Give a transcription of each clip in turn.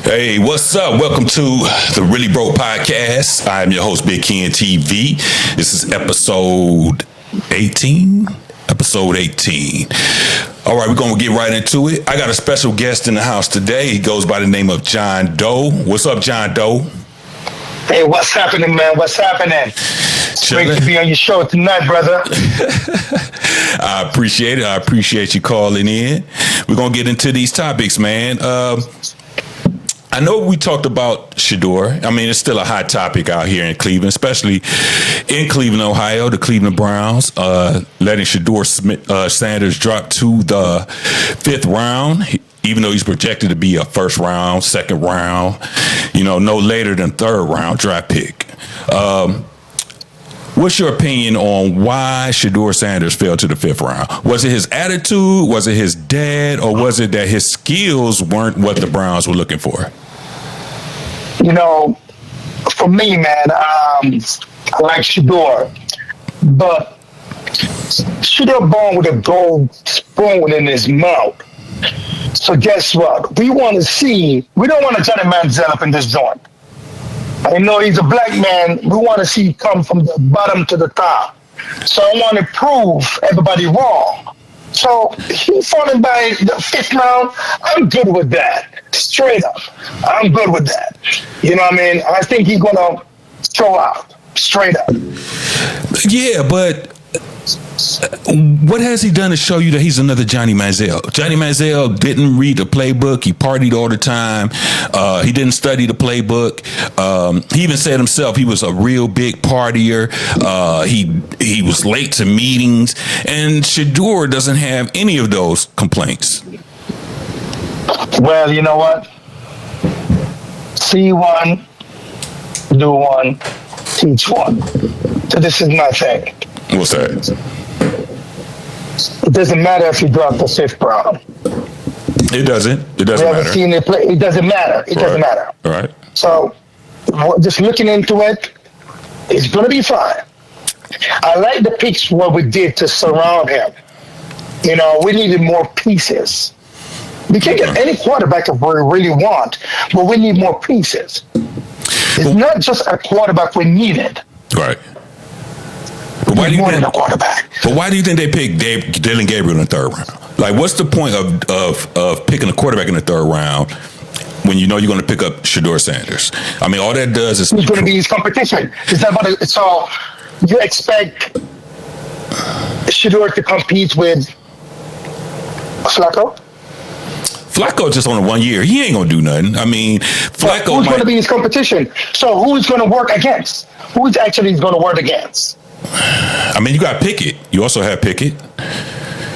Hey, what's up? Welcome to the Really Broke Podcast. I'm your host, Big Ken TV. This is episode 18. Episode 18. All right, we're going to get right into it. I got a special guest in the house today. He goes by the name of John Doe. What's up, John Doe? Hey, what's happening, man? What's happening? It's great to be on your show tonight, brother. I appreciate it. I appreciate you calling in. We're going to get into these topics, man. I know we talked about Shedeur. I mean, it's still a hot topic out here in Cleveland, especially in Cleveland, Ohio. The Cleveland Browns letting Shedeur Sanders drop to the fifth round, even though he's projected to be a first round, second round, no later than third round draft pick. What's your opinion on why Shedeur Sanders fell to the fifth round? Was it his attitude? Was it his dad? Or was it that his skills weren't what the Browns were looking for? For me, man, I like Shedeur, but Shedeur born with a gold spoon in his mouth. So guess what? We don't want a Johnny Manziel up in this joint. I know he's a black man. We want to see him come from the bottom to the top. So I want to prove everybody wrong. So he falling by the fifth round. I'm good with that. Straight up. I'm good with that. You know what I mean? I think he's going to throw out. Straight up. Yeah, but what has he done to show you that he's another Johnny Manziel? Johnny Manziel didn't read the playbook. He partied all the time. He didn't study the playbook. He even said himself he was a real big partier. He was late to meetings. And Shedeur doesn't have any of those complaints. Well, you know what? See one, do one, teach one. So this is my thing. What's that? It doesn't matter if you drop the fifth round. It doesn't. It doesn't matter. Seen it play. It doesn't matter. It doesn't matter. All right. So just looking into it, it's going to be fine. I like the picks what we did to surround him. We needed more pieces. We can't get any quarterback if we really want, but we need more pieces. It's not just a quarterback we needed. Right. But why do you think they picked Dylan Gabriel in the third round? Like, what's the point of picking a quarterback in the third round when you know you're going to pick up Shedeur Sanders? I mean, all that does is... Who's going to be his competition? It's not about it. So you expect Shedeur to compete with Flacco? Flacco just on a 1 year. He ain't going to do nothing. I mean, Flacco... Who's going to be his competition? So who's going to work against? Who's actually going to work against? I mean, you got Pickett. You also have Pickett.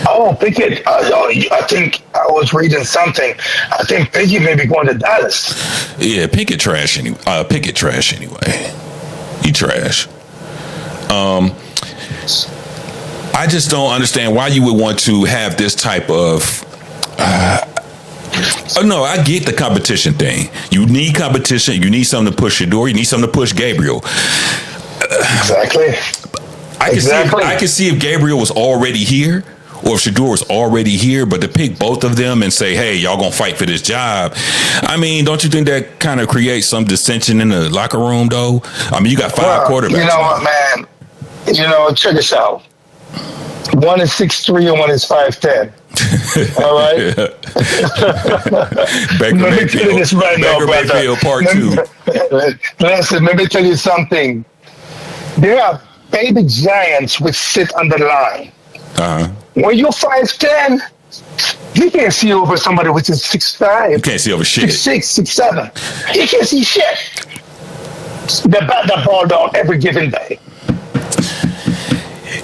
Oh, Pickett. I think I was reading something. I think Pickett may be going to Dallas. Yeah, Pickett trash anyway. Pickett trash anyway. He trash. I just don't understand why you would want to have this type of... no, I get the competition thing. You need competition. You need something to push Shedeur. You need something to push Gabriel. Exactly. I can see if Gabriel was already here, or if Shedeur was already here, but to pick both of them and say, hey, y'all gonna fight for this job. I mean, don't you think that kind of creates some dissension in the locker room, though? I mean, you got five quarterbacks. You know what, man? Check this out. One is 6'3" and one is 5'10". All right. Baker Mayfield, Mayfield Part 2. Listen, let me tell you something. There are baby giants which sit on the line. When you're 5'10", you can't see over somebody which is 6'5". You can't see over shit. 6'6", 6'7". You can't see shit. They bat that ball down every given day.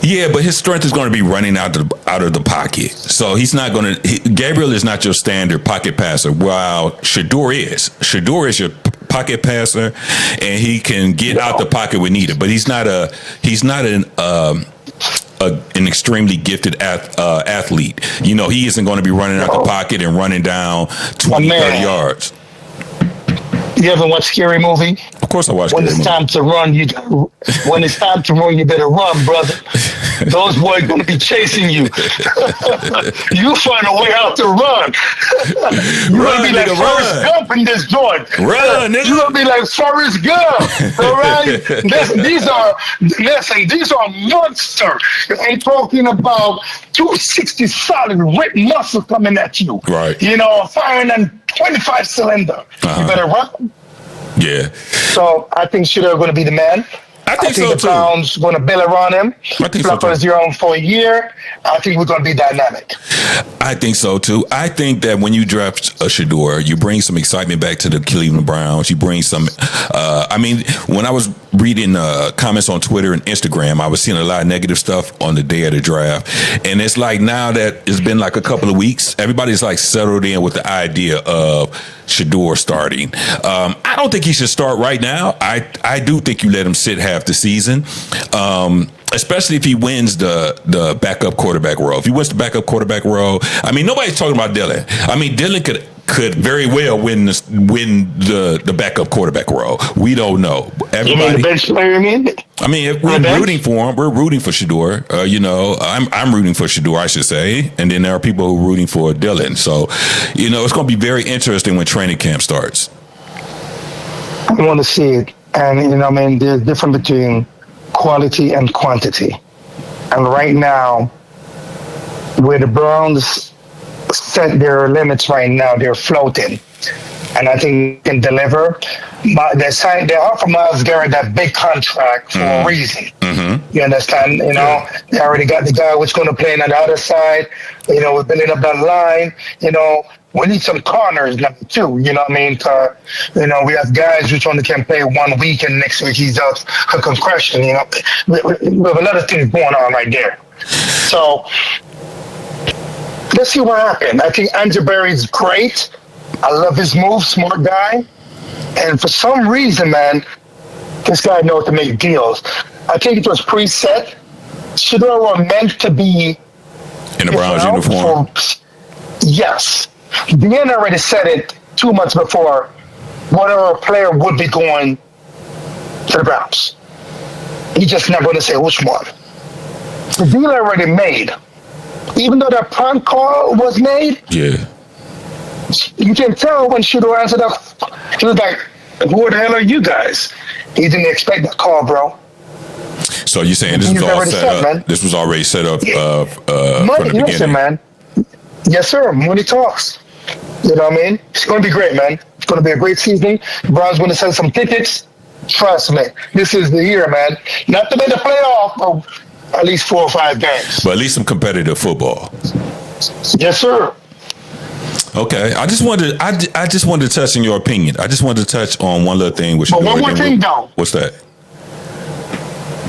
Yeah, but his strength is going to be running out of the pocket. So he's not going to... Gabriel is not your standard pocket passer, while Shedeur is. Shedeur is your pocket passer, and he can get out the pocket when needed. But he's not an extremely gifted athlete. He isn't going to be running out the pocket and running down 20, 30 yards. You ever watch Scary Movie? Of course I watch Scary Movie. When it's time to run, you better run, brother. Those boys going to be chasing you. You find a way out to run. You want to be like Forrest Gump open this door. Run, nigga. You're gonna be like Forrest Gump. All right? These are monsters. I'm talking about 260 solid ripped muscle coming at you. Right. You know, firing on 25 cylinder. You better run. Yeah. So I think Shedeur going to be the man. I think so the too. Browns going to build around him. I think so too. Flacco's your own for a year. I think we're going to be dynamic. I think so too. I think that when you draft a Shedeur, you bring some excitement back to the Cleveland Browns. You bring some. I mean, when I was reading comments on Twitter and Instagram, I was seeing a lot of negative stuff on the day of the draft, and it's like now that it's been like a couple of weeks, everybody's like settled in with the idea of Shedeur starting. I don't think he should start right now. I do think you let him sit half the season. Especially if he wins the backup quarterback role. If he wins the backup quarterback role, I mean, nobody's talking about Dylan. I mean, Dylan could very well win the backup quarterback role. We don't know. Everybody, you mean the bench player? You mean? I mean, we're rooting for him. We're rooting for Shedeur. You know, I'm rooting for Shedeur, I should say, and then there are people who are rooting for Dylan. So, you know, it's going to be very interesting when training camp starts. I want to see it, and you know, I mean, there's a difference between quality and quantity. And right now, where the Browns set their limits right now, they're floating. And I think they can deliver. But they offer Myles Garrett that big contract for a reason. You understand? You know, they already got the guy who's going to play on the other side. You know, we're building up that line. You know, we need some corners now too. You know what I mean? You know, we have guys which only can play 1 week and next week he's out a concussion. You know, we have a lot of things going on right there. So let's see what happens. I think Andrew Berry's great. I love his move, smart guy. And for some reason, man, this guy knows to make deals. I think it was preset. Shedeur were meant to be in the Browns uniform. Yes. Deanna already said it 2 months before whatever player would be going to the Browns. He just not going to say which one. The deal already made. Even though that prank call was made, you can tell when Shedeur answered up, he was like, who the hell are you guys? He didn't expect that call, bro. So you're saying this was all set up? Man. This was already set up money, from the beginning? Man. Yes, sir. Money talks. You know what I mean? It's going to be great, man. It's going to be a great season. The Browns going to sell some tickets. Trust me. This is the year, man. Not to make the playoff, but at least 4 or 5 games. But at least some competitive football. Yes, sir. Okay, I just wanted to touch on your opinion. I just wanted to touch on one little thing. But one more thing, though. What's that?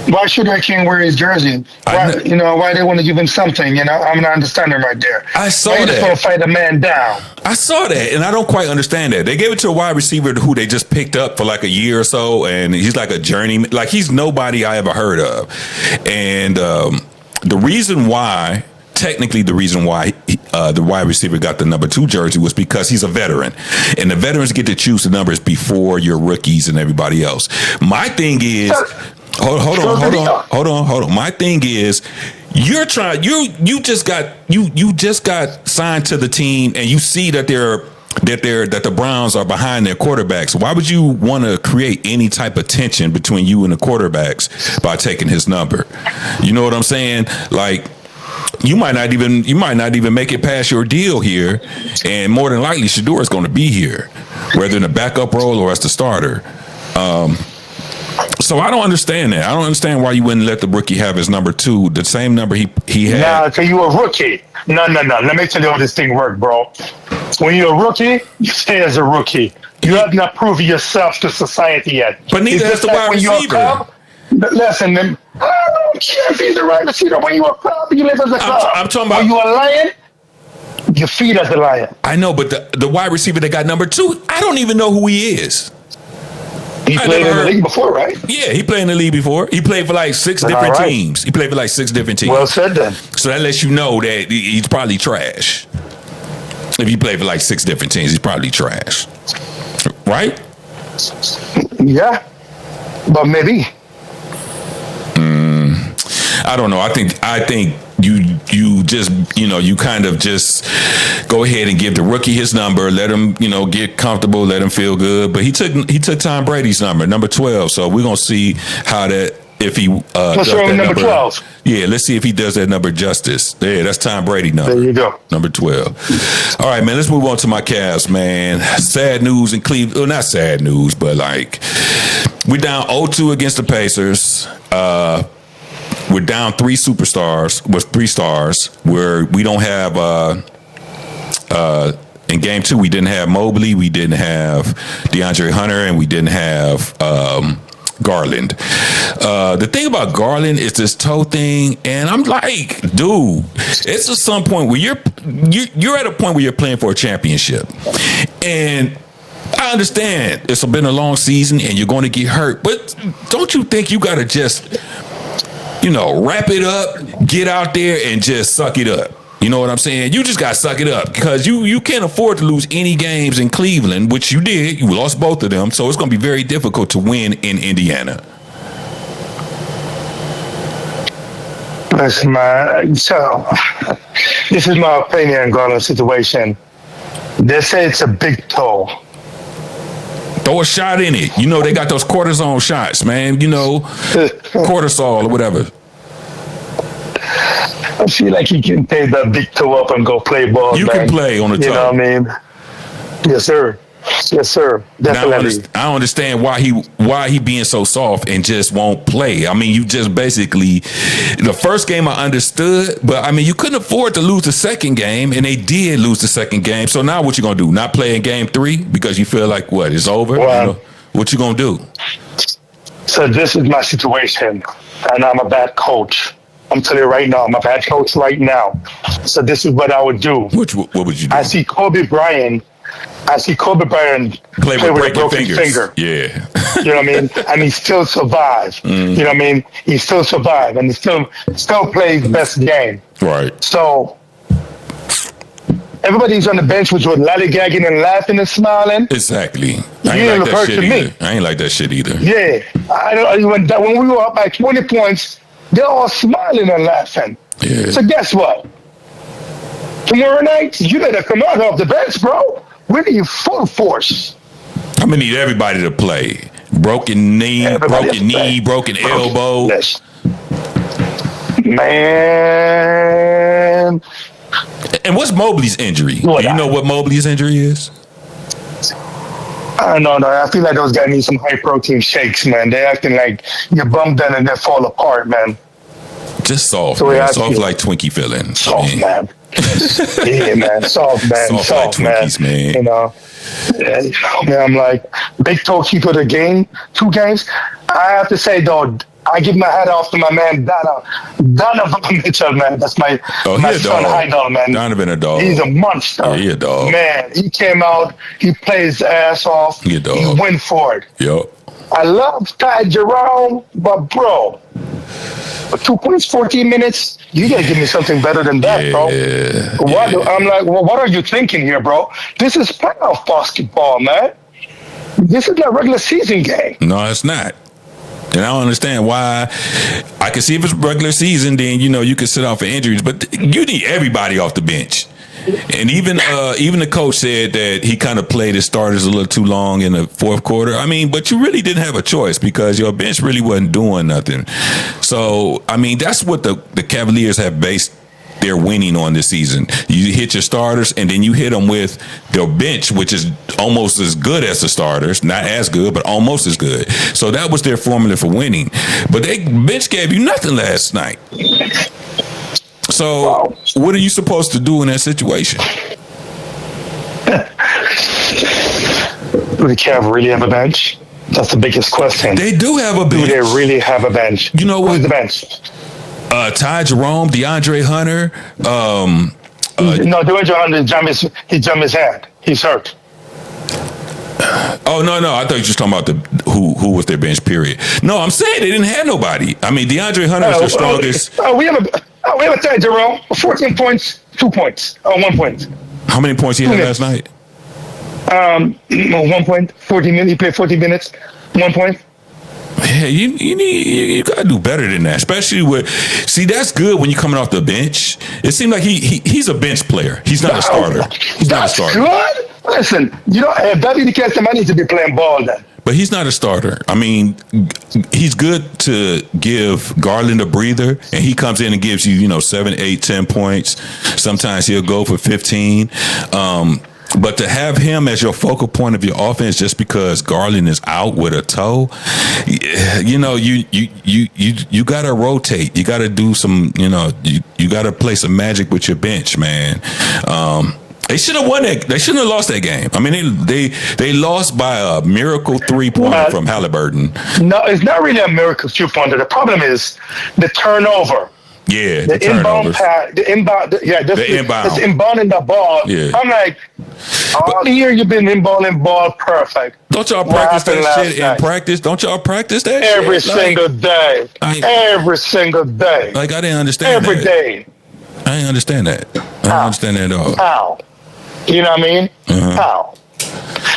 Why should I can't wear his jersey? Why they want to give him something? You know, I'm not understanding right there. I saw that. They just want to fight a man down. I saw that, and I don't quite understand that. They gave it to a wide receiver who they just picked up for like a year or so, and he's like a journeyman. Like, he's nobody I ever heard of. And the reason why the wide receiver got the number 2 jersey was because he's a veteran, and the veterans get to choose the numbers before your rookies and everybody else. My thing is, hold on. My thing is, you just got signed to the team, and you see that the Browns are behind their quarterbacks. Why would you want to create any type of tension between you and the quarterbacks by taking his number? You know what I'm saying? Like, you might not even make it past your deal here, and more than likely Shedeur is going to be here, whether in a backup role or as the starter. So I don't understand that. I don't understand why you wouldn't let the rookie have his number 2, the same number he had. Nah, because you a rookie. No. Let me tell you how this thing works, bro. When you're a rookie, you stay as a rookie. You have not proven yourself to society yet. But neither has the wide receiver. Listen, I don't care if he's the right receiver. When you're a club, you live as a club. I'm talking about. When you're a lion, you feed as a lion. I know, but the wide receiver that got number 2, I don't even know who he is. He played in the league before, right? Yeah, he played in the league before. He played for like 6 different teams. He played for like 6 different teams. Well said then. So that lets you know that he's probably trash. If he played for like 6 different teams, he's probably trash. Right? Yeah. But maybe. I don't know. I think you just, you kind of just go ahead and give the rookie his number, let him, get comfortable, let him feel good. But he took Tom Brady's number 12. So we're gonna see how that. If he what's wrong with number 12? Yeah, let's see if he does that number justice. Yeah, that's Tom Brady number. There you go. Number 12. All right, man, let's move on to my Cavs, man. Sad news in Cleveland. Well, not sad news, but like we're down 0-2 against the Pacers. We're down 3 superstars with 3 stars where we don't have in game 2 we didn't have Mobley, we didn't have DeAndre Hunter, and we didn't have Garland. The thing about Garland is this toe thing, and I'm like, dude, it's at some point where you're at a point where you're playing for a championship, and I understand it's been a long season and you're going to get hurt, but don't you think you got to just, wrap it up, get out there and just suck it up? You know what I'm saying? You just got to suck it up because you can't afford to lose any games in Cleveland, which you did. You lost both of them. So it's going to be very difficult to win in Indiana. Listen, man. So this is my opinion on the situation. They say it's a big toe. Throw a shot in it. They got those cortisone shots, man. Cortisol or whatever. I feel like he can take that big toe up and go play ball. You can play on the toe. You know what I mean? Yes, sir. Yes, sir. Definitely. I don't understand why he being so soft and just won't play. I mean, you just basically the first game I understood, but I mean you couldn't afford to lose the second game, and they did lose the second game. So now what you gonna do? Not play in game 3 because you feel like it's over? Well, what you gonna do? So this is my situation, and I'm a bad coach. I'm telling you right now, I'm a bad coach right now. So this is what I would do. What would you do? I see Kobe Bryant play with a broken finger. Yeah. You know what I mean? And he still survived. You know what I mean? He still survived, and he still plays best game. Right. So everybody's on the bench was lollygagging and laughing and smiling. Exactly. I ain't like that shit either. I ain't like that shit either. Yeah. When we were up by 20 points, they're all smiling and laughing. Yeah. So guess what? Tomorrow night, you better come out off the bench, bro. We need full force. I'm gonna need everybody to play. Broken knee, broken elbow. Yes. Man. And what's Mobley's injury? Do you know what Mobley's injury is? I don't know. I feel like those guys need some high protein shakes, man. They're acting like you're bummed down and they fall apart, man. Just soft, so man. Soft like Twinkie filling. Soft, man. Yeah, man. Soft, man. Soft like Twinkies, man. Man, I'm like, big toe keeper of the game, 2 games. I have to say, though, I give my hat off to my man, Donovan Mitchell, man. That's my son, idol, man. Donovan a dog. He's a monster. Yeah, he a dog. Man, he came out, he played his ass off. He a dog. He went for it. Yep. I love Ty Jerome, but bro, 2 points, 14 minutes, you gotta give me something better than that, bro. I'm like, well, what are you thinking here, bro? This is playoff basketball, man. This is not a regular season game. No, it's not. And I don't understand why. I can see if it's regular season, then you can sit out for injuries, but you need everybody off the bench. And even the coach said that he kind of played his starters a little too long in the fourth quarter. I mean, but you really didn't have a choice because your bench really wasn't doing nothing. So, I mean, that's what the Cavaliers have based their winning on this season. You hit your starters, and then you hit them with their bench, which is almost as good as the starters. Not as good, but almost as good. So that was their formula for winning. But they bench gave you nothing last night. So what are you supposed to do in that situation? Do the Cavs really have a bench? That's the biggest question. They do have a bench. Do they really have a bench? You know what? Who's the bench? Ty Jerome, DeAndre Hunter. No, DeAndre Hunter, he jumped his head. He's hurt. Oh, no. I thought you were just talking about who was their bench, period. No, I'm saying they didn't have nobody. I mean, DeAndre Hunter is their strongest. We have a Ty Jerome, 14 points, 2 points, 1 point. How many points he had last night? 1 point, 14 minutes. He played 14 minutes, 1 point. Yeah, you gotta do better than that. Especially with, see, that's good when you're coming off the bench. It seems like he's a bench player. He's not a starter. He's not a starter. Good. Listen, if that is the case, the man needs to be playing ball then. But he's not a starter. I mean, he's good to give Garland a breather, and he comes in and gives you, 7, 8, 10 points. Sometimes he'll go for 15. But to have him as your focal point of your offense just because Garland is out with a toe, you got to rotate. You got to do some, you got to play some magic with your bench, man. They should have won that. They shouldn't have lost that game. I mean, they lost by a miracle 3-pointer from Halliburton. No, it's not really a miracle 3-pointer. The problem is the turnover. Yeah, the inbound pass, the inbound in the ball. Yeah. I'm like, all year you've been inbounding ball perfect. Don't y'all practice that shit in practice? Don't y'all practice that every shit? Single day? Every single day. Like, I didn't understand every day. I didn't understand that. I don't understand that at all. How? You know what I mean? How?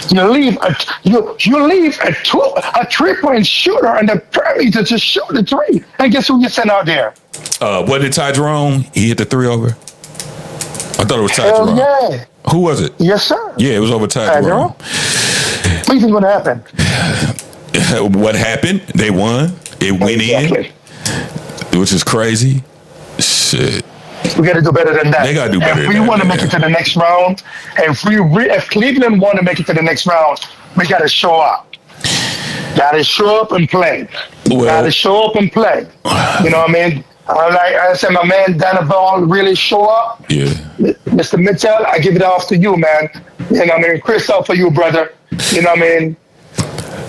You leave a 3-point shooter on the perimeter to shoot the three, and guess who you sent out there? What did Ty Jerome? He hit the 3 over. I thought it was Ty Jerome. Yeah. Who was it? Yes, sir. Yeah, it was over Ty Jerome. What do you think would happen? What happened? They won. It went in, which is crazy. Shit. We got to do better than that. They got to do better. If we want to make it to the next round, if Cleveland want to make it to the next round, we got to show up. Got to show up and play. Got to show up and play. You know what I mean? Like I said, my man Donovan really show up. Yeah. Mr. Mitchell, I give it off to you, man. You know what I mean? Christoph for you, brother. You know what I mean?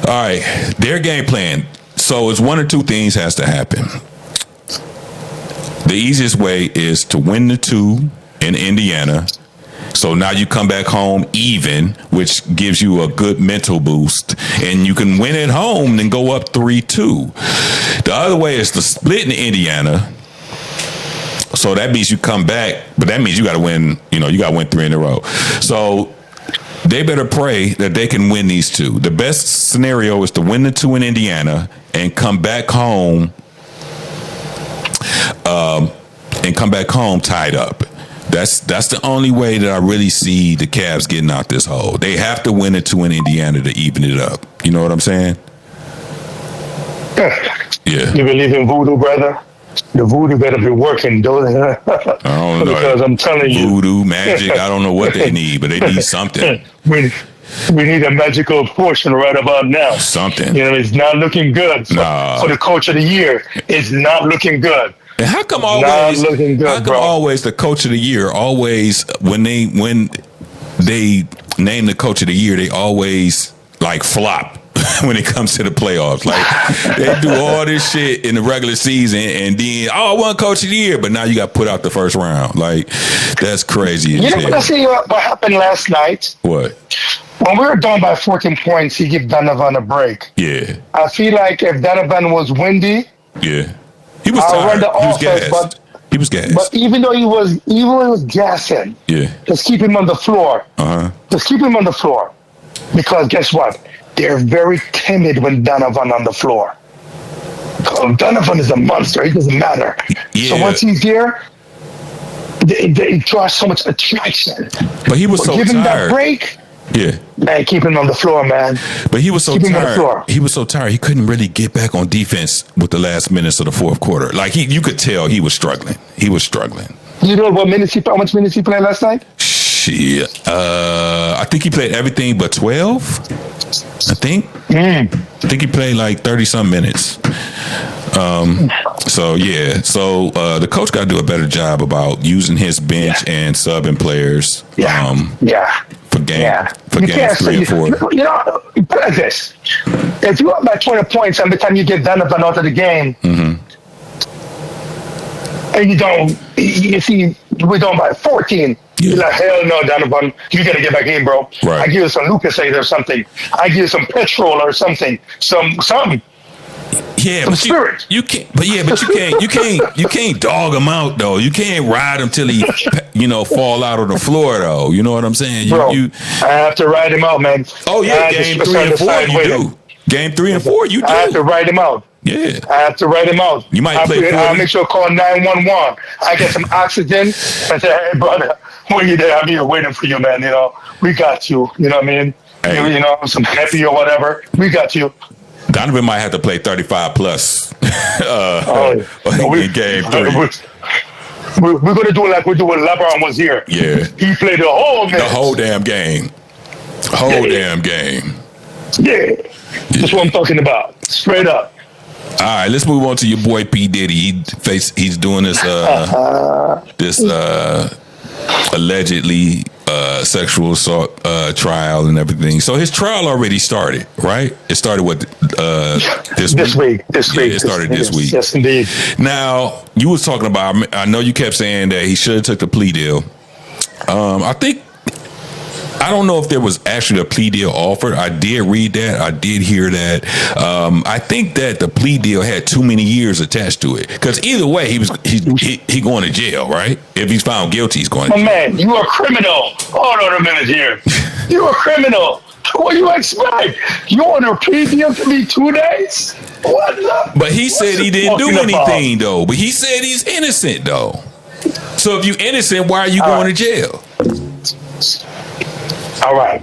All right. Their game plan. So it's one or two things has to happen. The easiest way is to win the 2 in Indiana. So now you come back home even, which gives you a good mental boost. And you can win at home and go up 3-2. The other way is to split in Indiana. So that means you come back, but that means you got to win, you got to win 3 in a row. So they better pray that they can win these 2. The best scenario is to win the 2 in Indiana and come back home tied up. That's the only way that I really see the Cavs getting out this hole. They have to win the 2 in Indiana to even it up. You know what I'm saying? Yeah. You believe in voodoo, brother? The voodoo better be working, though. I don't know. Because I'm telling you. Voodoo, magic, I don't know what they need, but they need something. We need a magical portion right about now. Something. It's not looking good for the coach of the year. It's not looking good. And how come always the coach of the year always when they name the coach of the year, they always like flop when it comes to the playoffs. Like they do all this shit in the regular season and then I won coach of the year, but now you got put out the first round. Like that's crazy. I see what happened last night. What? When we were down by 14 points, he gave Donovan a break. Yeah. I feel like if Donovan was windy, yeah. He was tired. He was gassed. But even though he was gassing, just keep him on the floor. Just keep him on the floor. Because guess what? They're very timid when Donovan on the floor. Donovan is a monster. It doesn't matter. Yeah. So once he's here, they draw so much attraction. But he was so give tired. Him that break. Yeah. Man, keep him on the floor, man. But he was so tired. He was so tired. He couldn't really get back on defense with the last minutes of the fourth quarter. Like you could tell he was struggling. He was struggling. You know how much minutes he played last night? Shit. I think he played everything but 12. I think he played like 30-some minutes. So the coach got to do a better job about using his bench and subbing players. For games 3 and 4. Put it like this: if you up by 20 points every time you get Donovan out of the game, and you see we're down by 14. You're like, hell no, Donovan, you gotta get back in, bro. Right. I give you some Lucasade or something. I give you some petrol or something. Something. Yeah, some spirit. You can't dog him out though. You can't ride him till he fall out on the floor though. You know what I'm saying? I have to ride him out, man. Oh yeah, game 3 and 4 you do. Game 3 and 4, you do. I have to write him out. Yeah. I have to write him out. You might play. I'll make sure to call 911. I get some oxygen and say, hey, brother, when you there, I'm here waiting for you, man. You know, we got you. You know what I mean? Hey. You know, some happy or whatever. We got you. Donovan might have to play 35 plus in game 3. We're going to do it like we do when LeBron was here. Yeah. He played the whole game. The whole damn game. Damn game. Yeah. That's what I'm talking about. Straight up. All right, let's move on to your boy P. Diddy. He's doing this allegedly sexual assault trial and everything. So his trial already started, right? It started this week. This week. It started this week. Yes, indeed. Now, you was talking about, I know you kept saying that he should have took the plea deal. I don't know if there was actually a plea deal offered. I did read that. I did hear that. I think that the plea deal had too many years attached to it. Because either way, he going to jail, right? If he's found guilty, he's going to jail. Man, you a criminal. Hold on a minute here. You a criminal. What do you expect? You want a plea deal to be 2 days? What the? But he said he didn't do anything, though. But he said he's innocent, though. So if you're innocent, why are you going to jail? All right.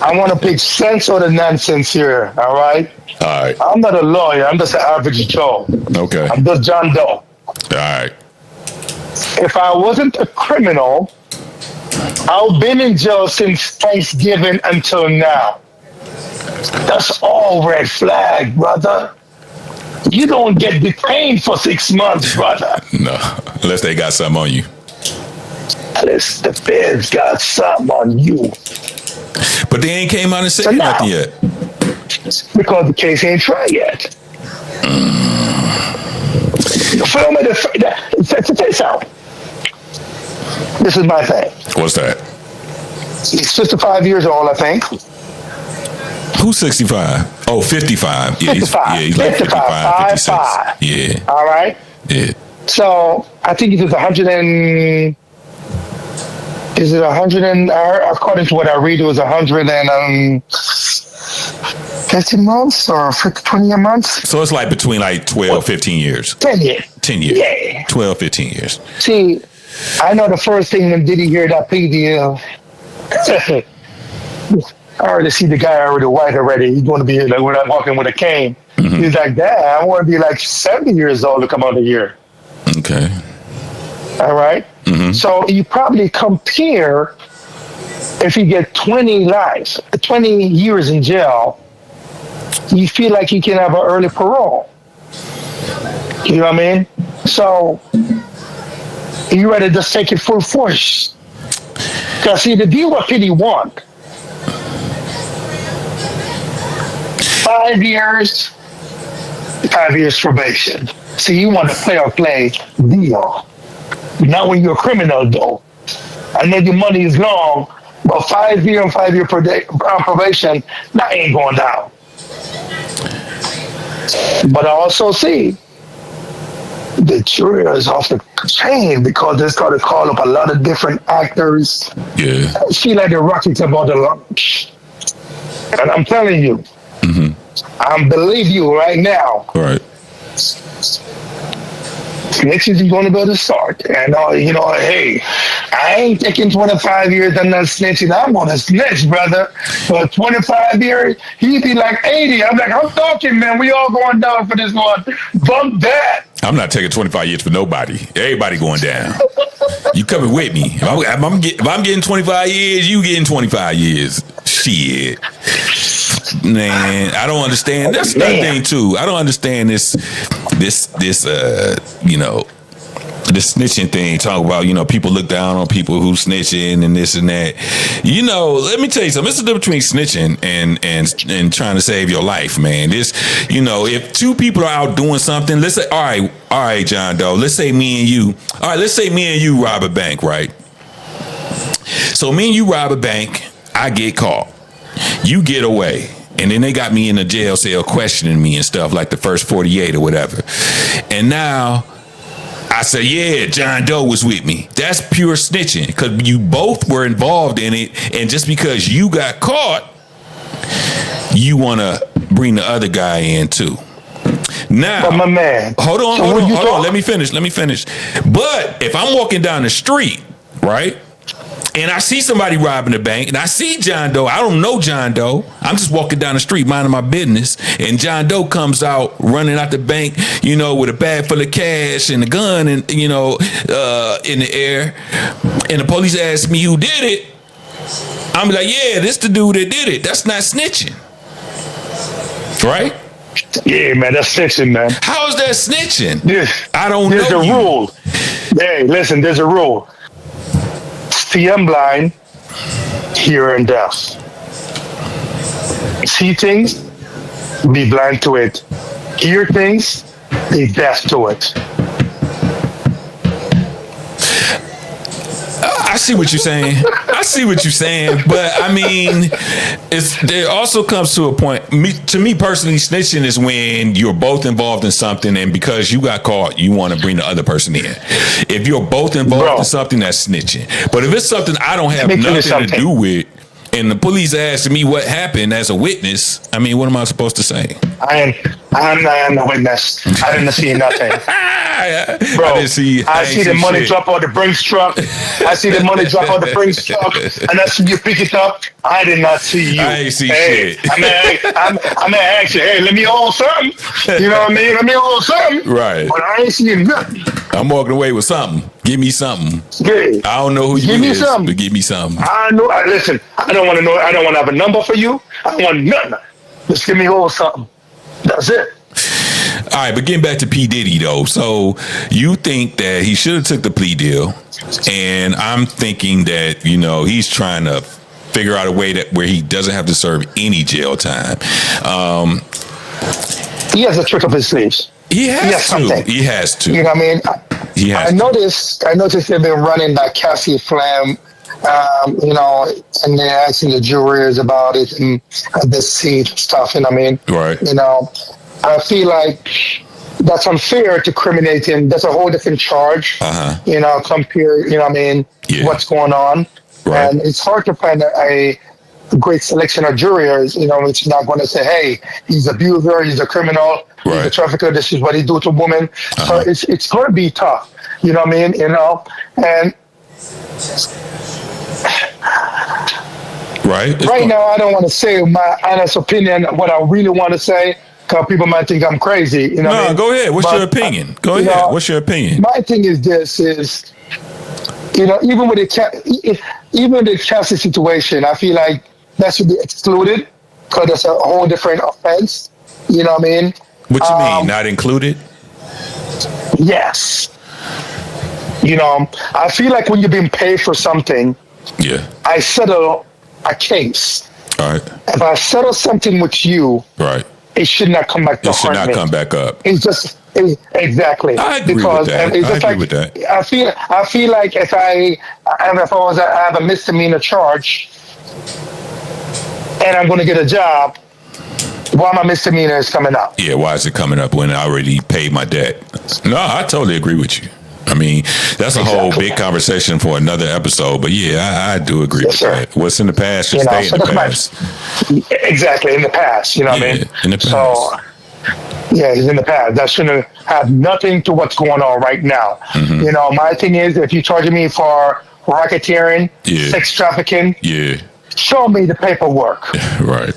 I want to pick sense or the nonsense here. All right. All right. I'm not a lawyer. I'm just an average Joe. Okay. I'm just John Doe. All right. If I wasn't a criminal, I've been in jail since Thanksgiving until now. That's all red flag, brother. You don't get detained for 6 months, brother. No, unless they got something on you. Unless the feds got something on you. But they ain't came out and said nothing yet. Because the case ain't tried yet. Film it. Check this out. This is my thing. What's that? He's 55 years old, I think. Who's 65? Oh, 55. Yeah, 55. He's like 55, 56. Yeah. All right? Yeah. So, I think it was 100 and... Is it 100 and... According to what I read, it was 150 months or 20 months? So, it's like between like 12, 15 years. 10 years. 10 years. Yeah. 12, 15 years. See, I know the first thing when Diddy hear that plea deal... I already see the guy already white already. He's going to be like walking with a cane. Mm-hmm. He's like, damn, I want to be like 70 years old to come out of here. Okay. All right. Mm-hmm. So you probably compare if you get 20 lives, 20 years in jail, you feel like you can have an early parole. You know what I mean? So you rather just take it full force. Because see, the deal what Diddy want. 5 years, 5 years probation. See, you want to play deal. Not when you're a criminal, though. I know your money is long, but 5 year and 5 year probation, that ain't going down. But I also see the jury is off the chain because they're going to call up a lot of different actors. Yeah. I feel like the Rockets about the lunch. And I'm telling you, I believe you right now. Right. Snitching is going to go to start. And, hey, I ain't taking 25 years and not snitching. I'm going to snitch, brother. For 25 years, he'd be like 80. I'm like, I'm talking, man. We all going down for this one. Bump that. I'm not taking 25 years for nobody. Everybody going down. You coming with me. If I'm getting 25 years, you getting 25 years. Shit. Man, I don't understand. That's another thing too. I don't understand this snitching thing. Talk about, people look down on people who snitching and this and that. Let me tell you something. It's the difference between snitching and trying to save your life, man. This, if two people are out doing something, let's say, all right, John Doe, let's say me and you rob a bank, right? So me and you rob a bank, I get caught. You get away. And then they got me in a jail cell questioning me and stuff like the first 48 or whatever. And now I said, yeah, John Doe was with me. That's pure snitching because you both were involved in it. And just because you got caught, you want to bring the other guy in too. Now, but my man, hold on. Let me finish. But if I'm walking down the street, right, and I see somebody robbing the bank, and I see John Doe, I don't know John Doe. I'm just walking down the street minding my business, and John Doe comes out running out the bank, with a bag full of cash and a gun, and in the air, and the police ask me who did it. I'm like, yeah, this the dude that did it. That's not snitching, right? Yeah, man, that's snitching, man. How is that snitching? I don't know. There's a rule. Hey, listen, there's a rule. See I'm blind, hear and deaf. See things, be blind to it. Hear things, be deaf to it. I see what you're saying. But I mean, there also comes to a point. To me personally, snitching is when you're both involved in something, and because you got caught, you want to bring the other person in. If you're both involved in something, that's snitching. But if it's something I don't have nothing to do with, and the police ask me what happened as a witness, I mean, what am I supposed to say? I'm the witness. I didn't see nothing. Bro, I see the money drop out the Brinks truck. I see the money drop out the Brinks truck, and I see you pick it up. I did not see you. I ain't see shit. I'm gonna ask you, hey, let me hold something. You know what I mean? Let me hold something. Right. But I ain't seeing nothing. I'm walking away with something. Give me something. Yeah. I don't know who you is, but give me something. I know. Listen, I don't want to know. I don't want to have a number for you. I don't want nothing. Just give me hold something. That's it. All right, but getting back to P. Diddy, though. So you think that he should have took the plea deal, and I'm thinking that, he's trying to figure out a way that where he doesn't have to serve any jail time. He has a trick up his sleeves. He has to. You know what I mean? I noticed they've been running that Cassie Flam, and they're asking the jurors about it and the seat stuff, you know what I mean? Right. I feel like that's unfair to criminate him. That's a whole different charge. Compare, what's going on. Right. And it's hard to find a great selection of jurors, it's not going to say, hey, he's an abuser, he's a criminal, he's a trafficker, this is what he do to women. So it's going to be tough, you know what I mean? And right now, I don't want to say my honest opinion, what I really want to say, because people might think I'm crazy. No, go ahead. What's your opinion? Go ahead. What's your opinion? My thing is this: even with the Cassie situation, I feel like that should be excluded because it's a whole different offense. You know what I mean? What you mean? Not included? Yes. I feel like when you're being paid for something, I settle a case. All right. If I settle something with you, right, it should not come back to haunt me. It should not come back up. It's just exactly. I agree with that. I feel like if I have a misdemeanor charge and I'm going to get a job, why my misdemeanor is coming up? Yeah, why is it coming up when I already paid my debt? No, I totally agree with you. I mean, that's a whole big conversation for another episode. But yeah, I do agree with that. What's in the past should stay in the past. Exactly, in the past. You know what I mean? In the past. So, it's in the past. That shouldn't have nothing to what's going on right now. Mm-hmm. My thing is, if you're charging me for racketeering, sex trafficking, show me the paperwork. Right.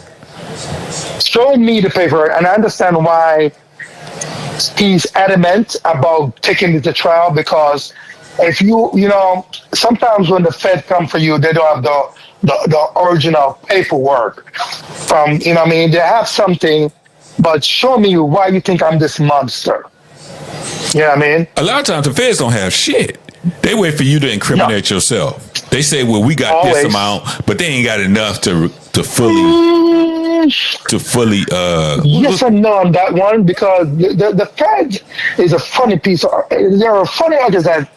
Show me the paperwork. And I understand why he's adamant about taking it to trial, because if sometimes when the Fed come for you, they don't have the original paperwork from, they have something, but show me why you think I'm this monster. You know what I mean? A lot of times the Feds don't have shit. They wait for you to incriminate yourself. They say, well, we got this amount, but they ain't got enough to fully yes and no on that one, because the Fed is a funny they're a funny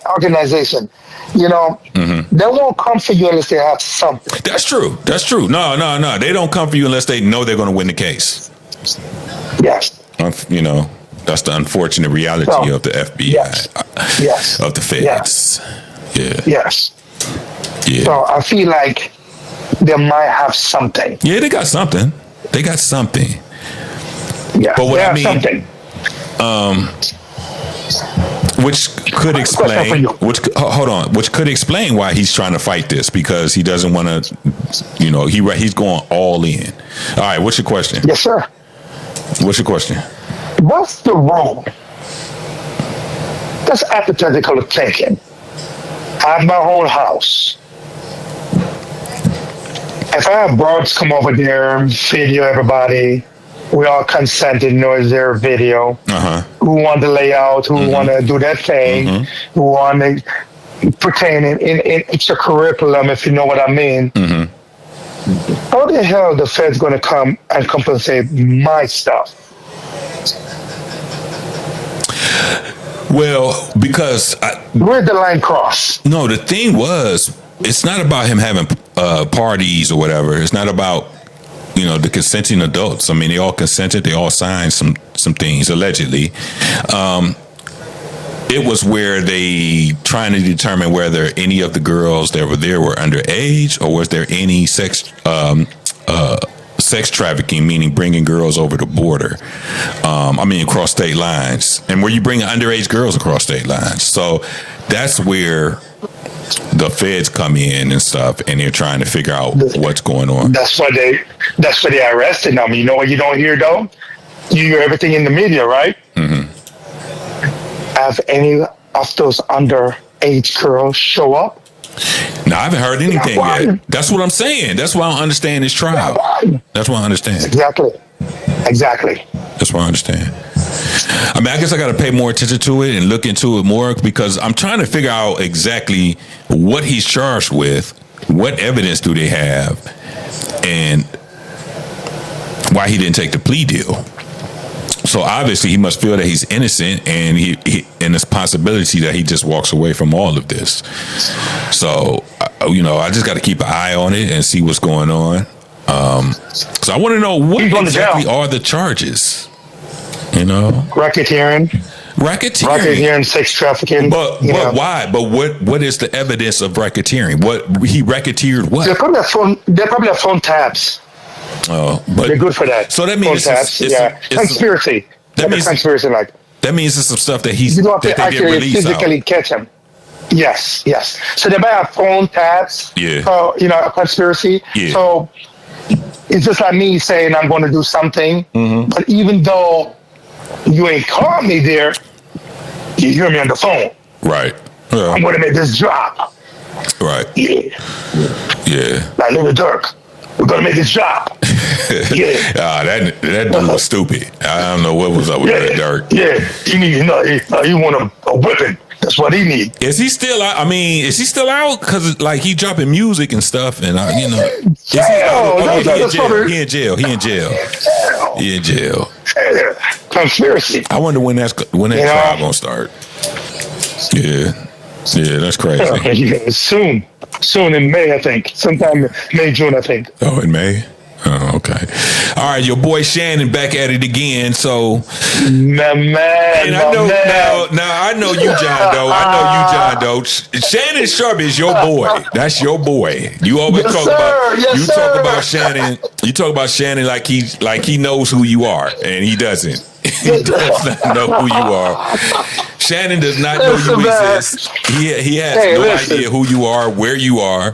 organization. They won't come for you unless they have something. That's true. No, they don't come for you unless they know they're going to win the case. Yes. That's the unfortunate reality of the FBI, of the Feds. Yes. So I feel like they might have something. Yeah, they got something. They got something. Yeah, but what they I have mean, something. Which could explain. Hold on. Which could explain why he's trying to fight this, because he doesn't want to. You know, he's going all in. All right. What's your question? Yes, sir. What's your question? What's the rule? That's hypothetical thinking. I have my own house. If I have broads come over there, video everybody, we all consented, you know, it's their video. Who want to lay out, who want to do their thing, who want to pertain in extracurriculum, if you know what I mean. How the hell the Fed's going to come and compensate my stuff? Well, because where'd the line cross? No, the thing was, it's not about him having parties or whatever. It's not about, you know, the consenting adults. I mean, they all consented. They all signed some things, allegedly. It was where they trying to determine whether any of the girls that were there were underage, or was there any sex trafficking, meaning bringing girls over the border. Across state lines, and where you bring underage girls across state lines. So that's where the feds come in and stuff, and they're trying to figure out what's going on. That's why they arrested them. You know what you don't hear though? You hear everything in the media, right? Have any of those underage girls show up? No, I haven't heard anything yet. That's what I'm saying. That's why I don't understand this trial. That's why I understand. Exactly. That's why I understand. I mean, I guess I got to pay more attention to it and look into it more, because I'm trying to figure out exactly what he's charged with, what evidence do they have, and why he didn't take the plea deal. So obviously he must feel that he's innocent, and and there's possibility that he just walks away from all of this. So, I just got to keep an eye on it and see what's going on. So I want to know what exactly are the charges. Racketeering, sex trafficking. But why? But what is the evidence of racketeering? What he racketeered? What? They probably have phone taps. Oh, but they're good for that. So that means it's conspiracy. That means conspiracy. Like that means it's some stuff that he's you don't have to that they get released physically out. catch him. Yes. So they might have phone taps. Yeah. A conspiracy. Yeah. So it's just like me saying I'm going to do something, but even though you ain't called me there, you hear me on the phone. Right. Yeah. I'm going to make this drop. Right. Yeah. Like Little Dirk. We're going to make this drop. Yeah. That dude was stupid. I don't know what was up with that Dirk. Yeah. He want a whipping. That's what he needs. Is he still out? I mean, is he still out? Because he dropping music and stuff, and He in jail. Conspiracy. I wonder when that trial gonna start. Yeah, that's crazy. Soon in May, I think. Sometime May, June, I think. Oh, in May. Oh, okay. All right, your boy Shannon back at it again. So, my man. And I know now. I know you, John Doe. Shannon Sharpe is your boy. That's your boy. You always talk about Shannon. You talk about Shannon like he knows who you are, and he doesn't. He does not know who you are. Shannon does not know you exist. He has idea who you are, where you are.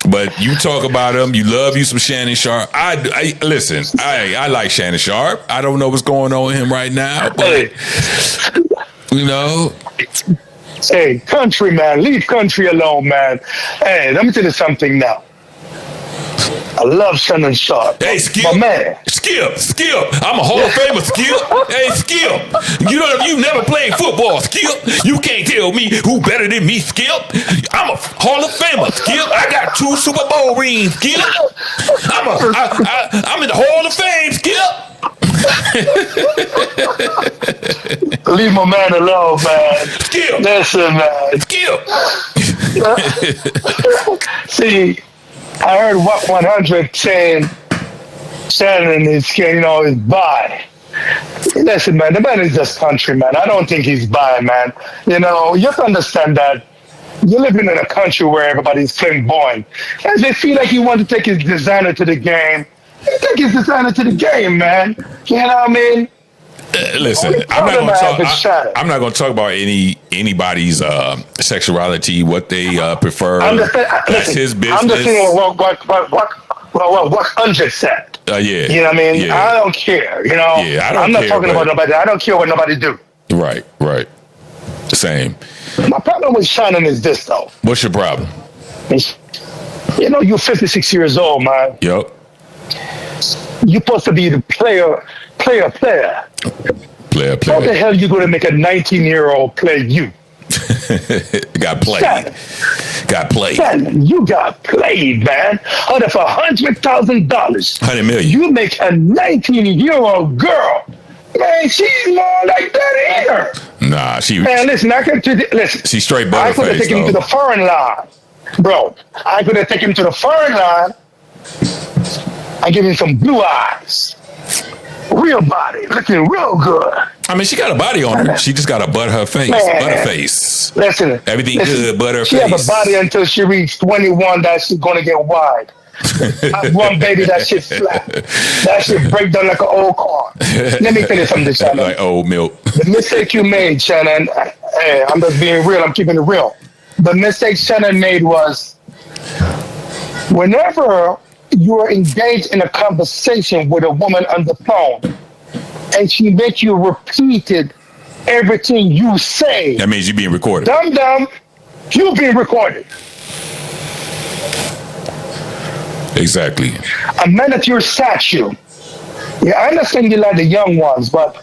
But you talk about him. You love you some Shannon Sharpe. I listen. I like Shannon Sharpe. I don't know what's going on with him right now, but Hey, country man, leave country alone, man. Hey, let me tell you something now. I love Shannon Sharpe. Hey, Skip. My man. Skip. I'm a Hall of Famer, Skip. Hey, Skip. You never played football, Skip. You can't tell me who better than me, Skip. I'm a Hall of Famer, Skip. I got 2 Super Bowl rings, Skip. I'm in the Hall of Fame, Skip. Leave my man alone, man. Skip. Listen, man. Skip. See, I heard What 100 saying Shannon is bi. Listen, man, the man is just country, man. I don't think he's bi, man. You have to understand that you're living in a country where everybody's flamboyant. And they feel like you want to take his designer to the game, I think it's designer to the game, man. You know what I mean? Listen, I'm not going to talk about anybody's sexuality, what they prefer. That's his business. I'm just saying what Andre said. Yeah. You know what I mean? Yeah. I don't care. You know? Yeah, I'm not talking about nobody. I don't care what nobody do. Right. Same. My problem with Shannon is this, though. What's your problem? You know, you're 56 years old, man. Yep. You're supposed to be the player. How the hell are you going to make a 19-year-old play you? Got played. Shannon, you got played, man. Out of $100,000. $100 million. You make a 19-year-old girl. Man, she's more like that here. Nah, she. Man, listen. She's straight butterface. I could have taken him to the foreign line, bro. I could have taken him to the foreign line. I give him some blue eyes. Real body, looking real good. I mean, she got a body on her. She just got to butter her face. Butterface. Listen. Everything good, butter her face. She have a body until she reaches 21 that she's going to get wide. I one baby, that shit flat. That shit break down like an old car. Let me tell you something, Shannon. Like old milk. The mistake you made, Shannon, hey, I'm just being real. I'm keeping it real. The mistake Shannon made was whenever you are engaged in a conversation with a woman on the phone and she makes you repeat everything you say. That means you're being recorded. Dumb, you're being recorded. Exactly. A man at your statue. Yeah, I understand you like the young ones, but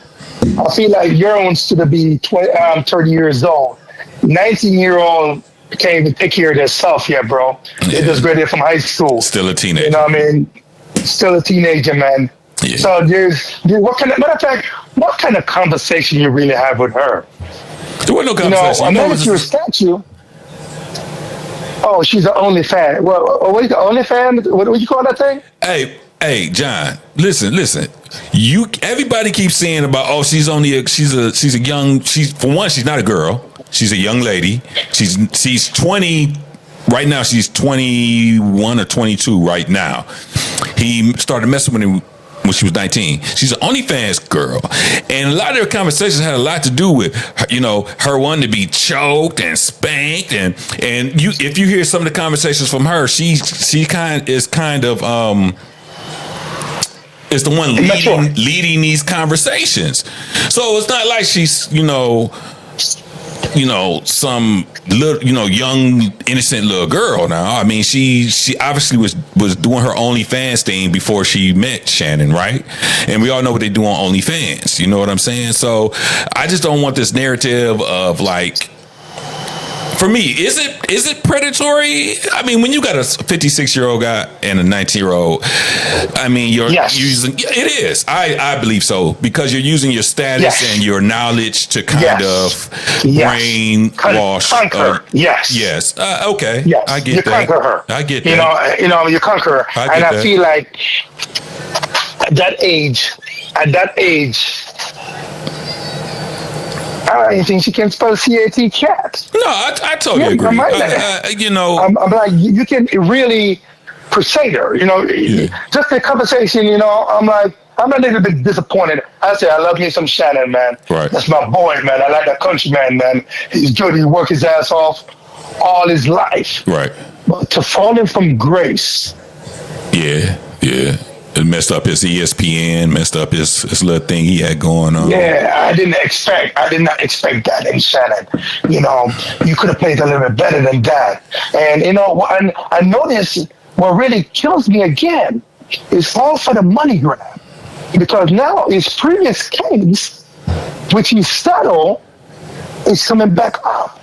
I feel like your ones should be 30 years old. 19-year-old can't even take care of themselves yet, bro. They're just graduated from high school. Still a teenager. You know what I mean? Still a teenager, man. Yeah. So what kind of conversation you really have with her? There was no conversation. You know, unless you're a statue. Oh, she's an OnlyFans. What do you call OnlyFans? What do you call that thing? Hey, John. Listen. Everybody keeps saying about she's a young. For one, she's not a girl. She's a young lady. She's 20 right now. She's 21 or 22 right now. He started messing with her when she was 19. She's an OnlyFans girl, and a lot of their conversations had a lot to do with her wanting to be choked and spanked, and if you hear some of the conversations from her, she is the one leading these conversations. So it's not like she's some little, young, innocent little girl now. I mean, she obviously was doing her OnlyFans thing before she met Shannon, right? And we all know what they do on OnlyFans. You know what I'm saying? So I just don't want this narrative of like, for me, is it predatory? I mean, when you got a 56-year-old guy and a 19-year-old, I mean, you're using it is. I believe so, because you're using your status and your knowledge to kind of brainwash. Conquer. Yes. Okay. Yes. I get you that. Conquer her. I get that. You conquer her. I feel like at that age. I don't think she can spell CAT cat. No, I totally agree. I'm like, you can really persuade her. Just the conversation. I'm a little bit disappointed. I say I love me some Shannon, man. Right. That's my boy, man. I like that countryman, man. He's good. He worked his ass off all his life. Right. But to fall from grace. Yeah. It messed up his ESPN, messed up his little thing he had going on. Yeah, I did not expect that in Shannon. You could have played a little bit better than that. And I noticed what really kills me again is all for the money grab. Because now his previous case, which he settled, is coming back up.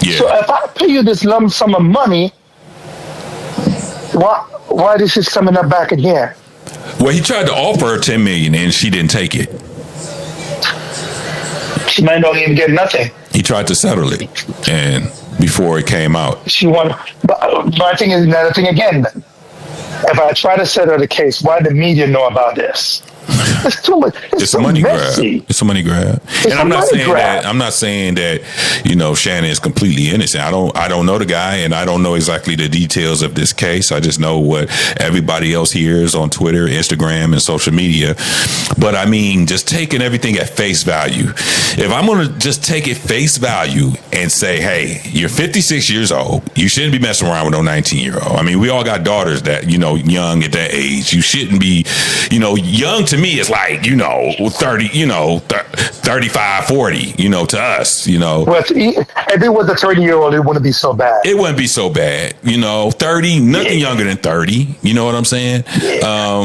Yeah. So if I pay you this lump sum of money, why this is coming up back again? Well, he tried to offer her $10 million and she didn't take it. She might not even get nothing. He tried to settle it, and before it came out, she won. But I think is another thing again. If I try to settle the case, why the media know about this? It's too much. It's a money grab. It's a money grab. And I'm not saying that. I'm not saying that. Shannon is completely innocent. I don't know the guy, and I don't know exactly the details of this case. I just know what everybody else hears on Twitter, Instagram, and social media. But I mean, just taking everything at face value. If I'm gonna just take it face value and say, hey, you're 56 years old. You shouldn't be messing around with no 19-year-old. I mean, we all got daughters that young at that age. You shouldn't be, young to me is like 30, 35, 40, to us, Well, if it was a 30-year-old, it wouldn't be so bad. It wouldn't be so bad, 30, nothing younger than 30. You know what I'm saying?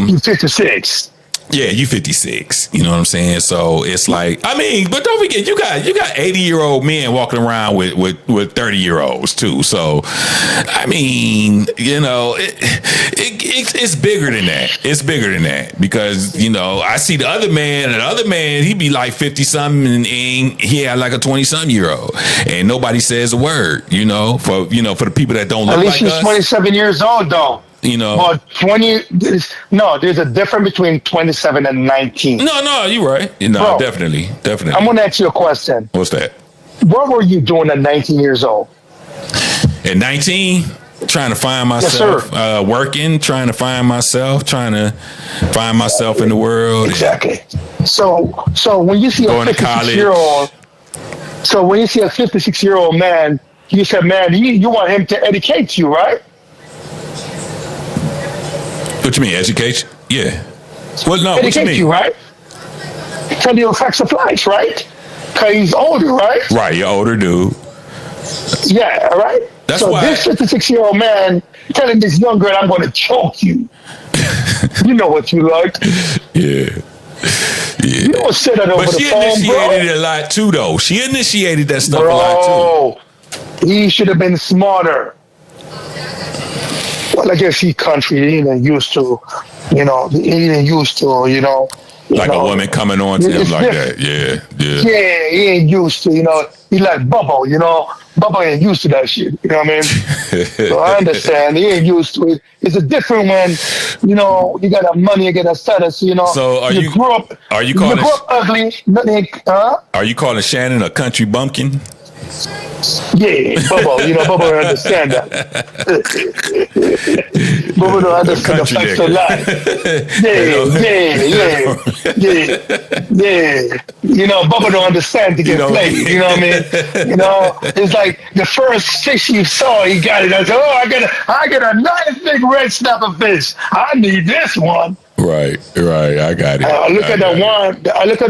You 56. Yeah, you 56. You know what I'm saying? So it's like, I mean, but don't forget, you got 80-year-old men walking around with 30-year-olds too. So, I mean, it's bigger than that. It's bigger than that because I see the other man, he be like 50 something, and he had like a 20 something year old, and nobody says a word. For the people that don't look like us. At least he's 27 years old though. Well, 20. There's a difference between 27 and 19. No, you're right. Bro, definitely. I'm gonna ask you a question. What's that? What were you doing at 19 years old? At 19, trying to find myself, working, trying to find myself in the world. Exactly. So when you see a 56-year-old man, you said, man, you want him to educate you, right? What you mean, education? Yeah. Well, no, educate what you mean? You, right? Tell you the facts of life, right? Because he's older, right? Right, you're older dude. Yeah, all right? That's why this 56-year-old man telling this young girl, I'm going to choke you. You know what you like. Yeah. You don't say that over the phone, bro. But she initiated it a lot, too, though. She initiated that stuff a lot, too. He should have been smarter. Well, I guess he country, he ain't used to, like a woman coming on to him like that. Yeah. Yeah, he ain't used to, he like Bubba, Bubba ain't used to that shit, you know what I mean? So I understand, he ain't used to it. It's a different when, you got a money, you get a status, So you grew up ugly, nothing, Are you calling Shannon a country bumpkin? Yeah, Bubba, Bubba don't understand that. Bubba don't understand the facts of life. Yeah. Bubba don't understand to get played. You know what I mean? It's like the first fish you saw, he got it. I said, I get a nice big red snapper fish. I need this one. Right. I got it. I look at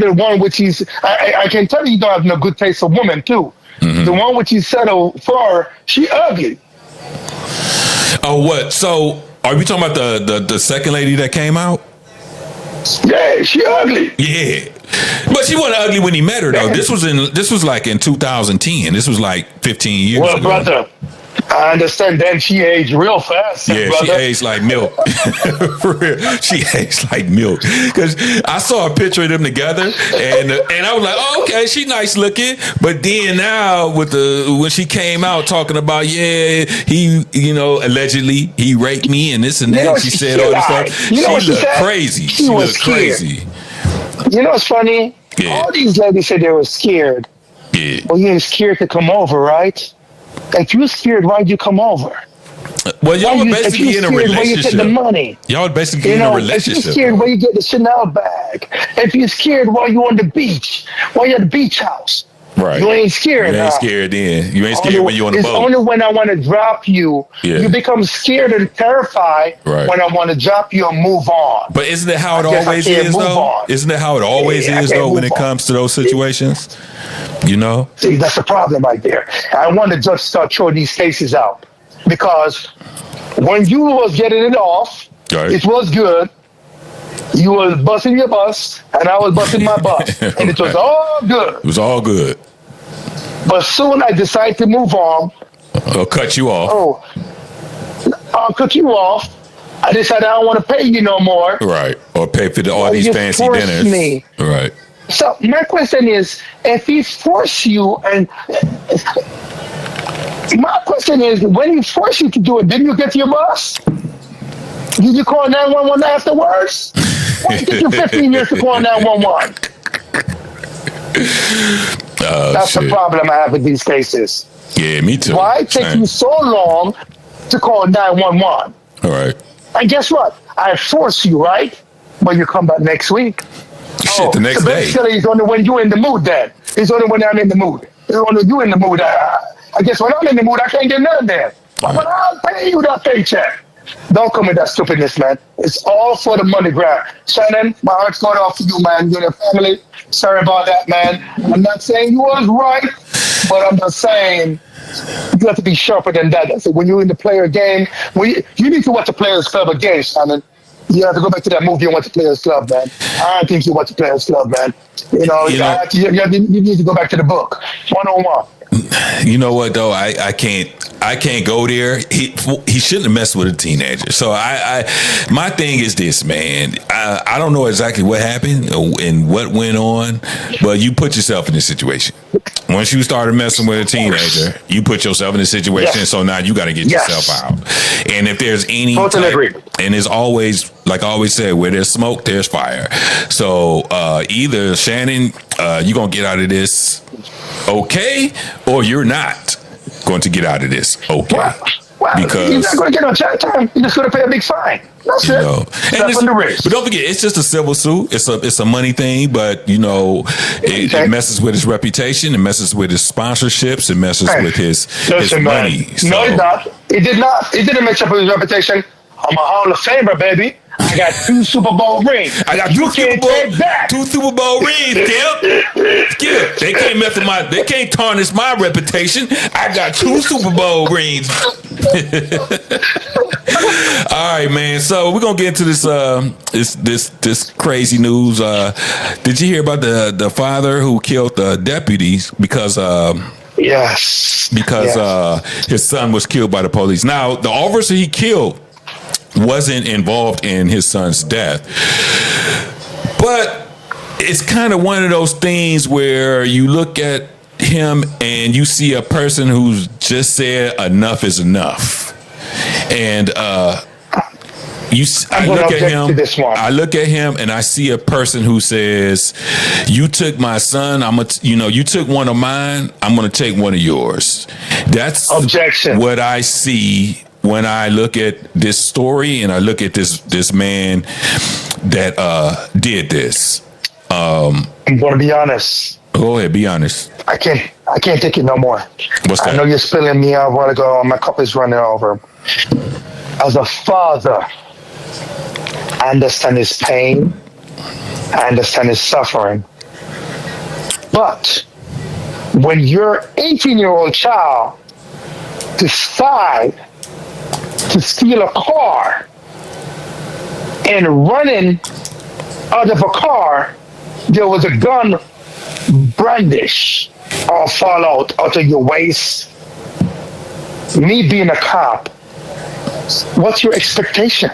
the one which he's. I can tell you don't have no good taste of woman too. Mm-hmm. The one which you settled for, she ugly. Oh, what? So, are we talking about the second lady that came out? Yeah, she ugly. Yeah, but she wasn't ugly when he met her though. This was like in 2010. This was like 15 years ago. Well, brother, I understand. Then she aged real fast. Yeah, brother. She aged like milk. For real, she aged like milk. Because I saw a picture of them together, and I was like, oh, okay, she nice looking. But then now when she came out talking about, he, allegedly he raped me and this and that. She said all this stuff. She looked crazy. She looked crazy. You know what's funny? Yeah. All these ladies said they were scared. Yeah. Well, you ain't scared to come over, right? If you're scared, why'd you come over? Well, y'all were basically in a relationship. Where you get the money? Y'all were basically in a relationship. If you're scared, where you get the Chanel bag? If you're scared, why you on the beach? Why you at the beach house? Right. You ain't scared. You ain't scared then. You ain't scared when you on the boat. It's only when I want to drop you. Yeah. You become scared and terrified when I want to drop you and move on. But isn't it how it always is, though? Isn't it how it always is, though, when it comes to those situations? See, that's the problem right there. I want to just start throwing these cases out. Because when you was getting it off, it was good. You was busting your bus, and I was busting my bus. And it was all good. It was all good. But soon I decided to move on. I'll cut you off. I'll cut you off. I decided I don't want to pay you no more. Right. Or pay for all these fancy dinners. Me. Right. So my question is, if he forced you and... My question is, when he forced you to do it, didn't you get your bus? Did you call 911 afterwards? Why did it take you 15 years to call 911? That's the problem I have with these cases. Yeah, me too. Why it take you so long to call 911? All right. And guess what? I force you, right? But you come back next week. Shit, the next day. Basically, it's only when you're in the mood then. It's only when I'm in the mood. It's only when you're in the mood. I guess when I'm in the mood, I can't get none there. But when I'll pay you that paycheck. Don't come with that stupidness, man. It's all for the money grab. Shannon, my heart's going off to you, man. You're your family. Sorry about that, man. I'm not saying you was right, but I'm just saying you have to be sharper than that. So when you're in the player game, you need to watch the Players Club again, Shannon. You have to go back to that movie and watch the Players Club, man. I don't think you watch the Players Club, man. You need to go back to the book. 101. You know what though? I can't go there. He shouldn't have messed with a teenager. So my thing is this, man. I don't know exactly what happened and what went on, but you put yourself in this situation. Once you started messing with a teenager, you put yourself in this situation. Yes. So now you got to get yourself out. And if there's any and there's always, like I always said, where there's smoke, there's fire. So either Shannon, you're gonna get out of this okay, or you're not going to get out of this okay. Well, because you're not going to get no chat time. You're just going to pay a big fine. That's it. But don't forget, it's just a civil suit. It's a money thing, but it messes with his reputation. It messes with his sponsorships. It messes with his money. So. No, it not. It did not. It didn't mess up with his reputation. I'm a Hall of Famer, baby. I got 2 Super Bowl rings. I got 2 Super Bowl rings, Skip. They can't mess with they can't tarnish my reputation. I got 2 Super Bowl rings. All right, man. So we're gonna get into this crazy news. Did you hear about the father who killed the deputies because his son was killed by the police? Now, the officer he killed wasn't involved in his son's death, but it's kind of one of those things where you look at him and you see a person who's just said enough is enough, and I look at him and I see a person who says, you took my son, you took one of mine, I'm gonna take one of yours. That's objection. What I see when I look at this story and I look at this man that did this. I'm gonna be honest. Go ahead, be honest. I can't take it no more. What's that? I know you're spilling me out a while ago. My cup is running over. As a father, I understand his pain. I understand his suffering. But when your 18-year-old child decide to steal a car and running out of a car, there was a gun brandish or fall out of your waist. Me being a cop, what's your expectation?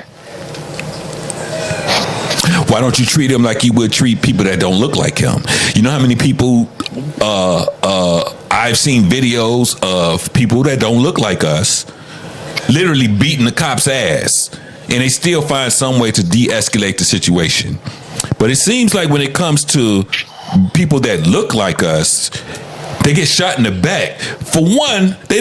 Why don't you treat him like you would treat people that don't look like him? You know how many people I've seen videos of people that don't look like us literally beating the cop's ass, and they still find some way to de-escalate the situation. But it seems like when it comes to people that look like us, they get shot in the back. For one, they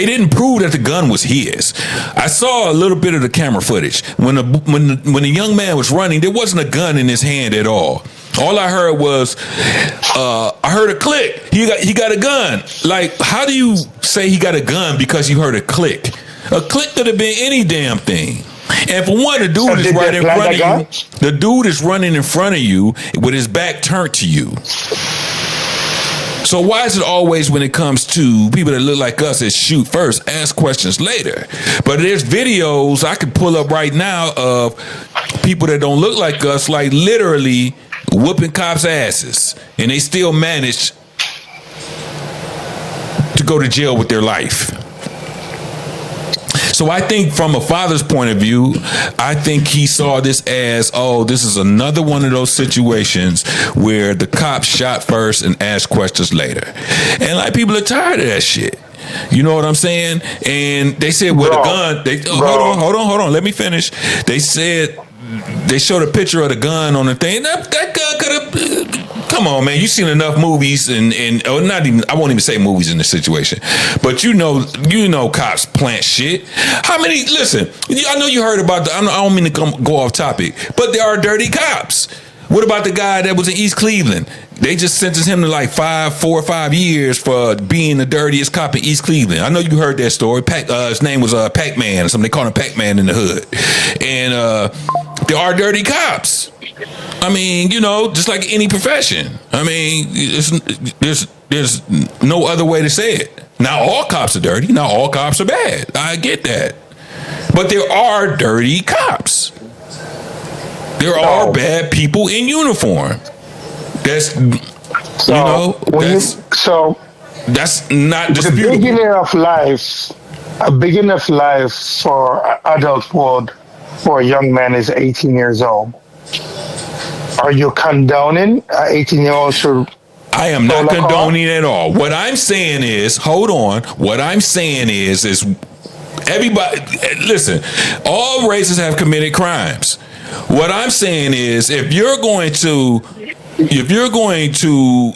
didn't prove that the gun was his. I saw a little bit of the camera footage. When the young man was running, there wasn't a gun in his hand at all. All I heard was, I heard a click. He got a gun. Like, how do you say he got a gun because you heard a click? A click could have been any damn thing. And for one, the dude is right in front of you. The dude is running in front of you with his back turned to you. So why is it always when it comes to people that look like us that shoot first, ask questions later? But there's videos I could pull up right now of people that don't look like us, like literally whooping cops' asses, and they still manage to go to jail with their life. So I think from a father's point of view, I think he saw this as, this is another one of those situations where the cops shot first and asked questions later. And like, people are tired of that shit. You know what I'm saying? And they said with a gun. Hold on. Let me finish. They said they showed a picture of the gun on the thing. That gun could have. Come on, man. You've seen enough movies and not even. I won't even say movies in this situation, but you know, cops plant shit. How many? Listen, I know you heard about. I don't mean to go off topic, but there are dirty cops. What about the guy that was in East Cleveland? They just sentenced him to like 4 or 5 years for being the dirtiest cop in East Cleveland. I know you heard that story. His name was Pac-Man or something. They call him Pac-Man in the hood. And there are dirty cops. I mean, just like any profession. I mean, there's no other way to say it. Not all cops are dirty. Not all cops are bad. I get that. But there are dirty cops. There are bad people in uniform. That's that's not disputable. A beginning of life for adulthood for a young man is 18 years old. Are you condoning an 18-year-old should? I am not condoning at all. What I'm saying is, hold on. What I'm saying is everybody. Listen, all races have committed crimes. What I'm saying is, if you're going to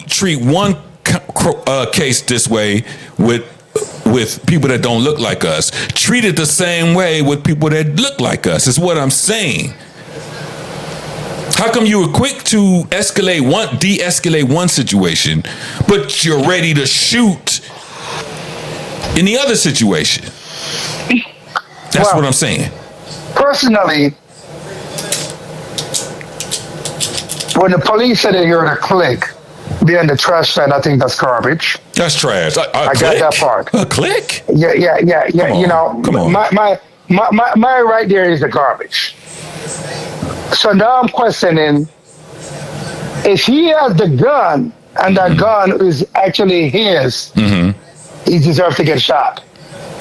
treat one case this way with people that don't look like us, treat it the same way with people that look like us. Is what I'm saying. How come you were quick to de-escalate one situation, but you're ready to shoot in the other situation? That's what I'm saying. Personally, when the police said they heard a click behind the trash can, I think that's garbage. That's trash. I got that part. A click? Yeah. Come on. My right there is the garbage. So now I'm questioning if he has the gun and that gun is actually his, he deserves to get shot.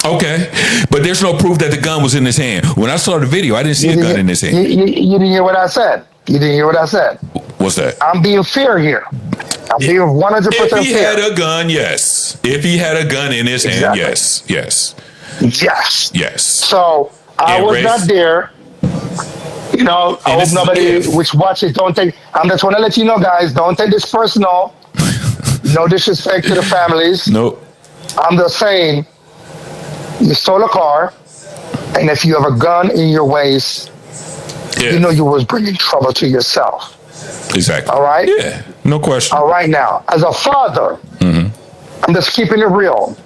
Okay, but there's no proof that the gun was in his hand. When I saw the video, I didn't see a gun in his hand. You didn't hear what I said. What's that? I'm being fair here. I'm being 100% fair. If he had a gun, yes. If he had a gun in his hand, yes. So I was not there. I hope nobody which watches don't take. I'm just want to let you know, guys, don't take this personal. No disrespect to the families. Nope. I'm just saying, you stole a car, and if you have a gun in your waist, you know you was bringing trouble to yourself. Exactly. All right? Yeah, no question. All right, now, as a father, I'm just keeping it real.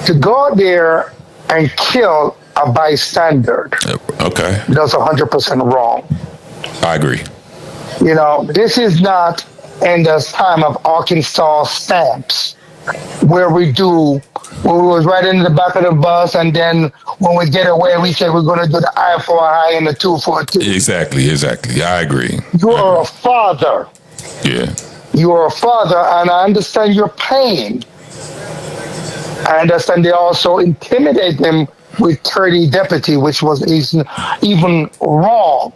To go out there and kill a bystander, that's 100% wrong. I agree. This is not in this time of Arkansas stamps, where we was right in the back of the bus, and then when we get away, we say we're going to do the eye for an eye and the two for a two. Exactly. I agree. You are a father. Yeah. You are a father, and I understand your pain. I understand they also intimidate them with 30 deputy, which was even wrong.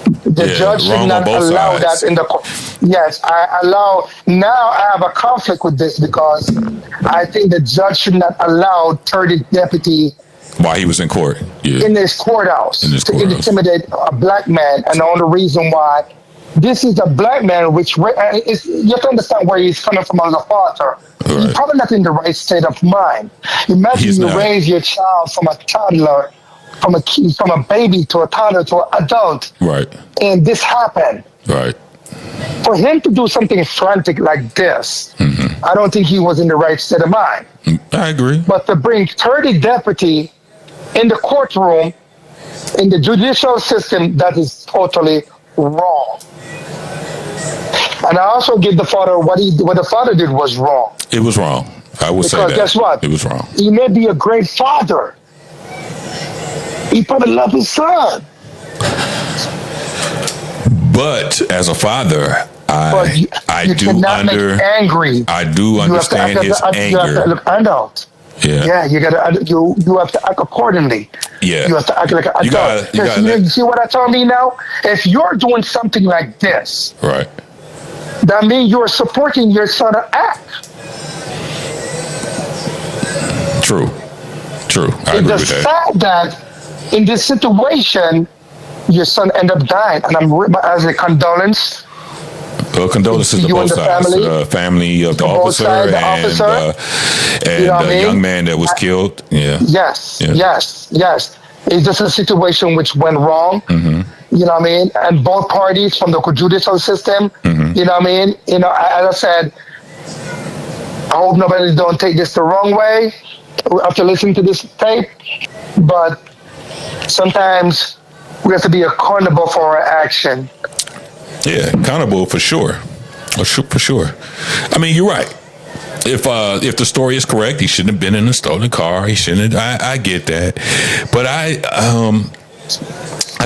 The judge should not allow that in the court. Yes, I allow. Now I have a conflict with this because I think the judge should not allow 30 deputy while he was in court, in his courthouse, to intimidate a black man. And the only reason why this is a black man, which you have to understand where he's coming from as a father. Right. He's probably not in the right state of mind. Imagine you raise your child from a toddler, from a baby to a toddler to an adult. Right. And this happened. Right. For him to do something frantic like this, I don't think he was in the right state of mind. I agree. But to bring 30 deputy in the courtroom, in the judicial system, that is totally wrong. And I also give the father what the father did was wrong. It was wrong. I would say that. Because guess what? It was wrong. He may be a great father. He probably loved his son. But as a father, I do understand his anger. I know. Yeah, you have to act accordingly. Yeah, you have to act like an adult. You see what I told me now? If you're doing something like this, right, that means you're supporting your son to act. True. I agree with that. The fact that in this situation, your son ended up dying, and as a condolence. Well, condolences to both sides, family of the officer and the young man that was killed. Yeah. Yes. It's just a situation which went wrong. You know what I mean? And both parties from the judicial system. You know what I mean? You know, as I said, I hope nobody don't take this the wrong way after listening to this tape. But sometimes we have to be accountable for our action. Yeah, accountable for sure. For sure. I mean, you're right. If the story is correct, he shouldn't have been in a stolen car. He shouldn't have. I get that. But I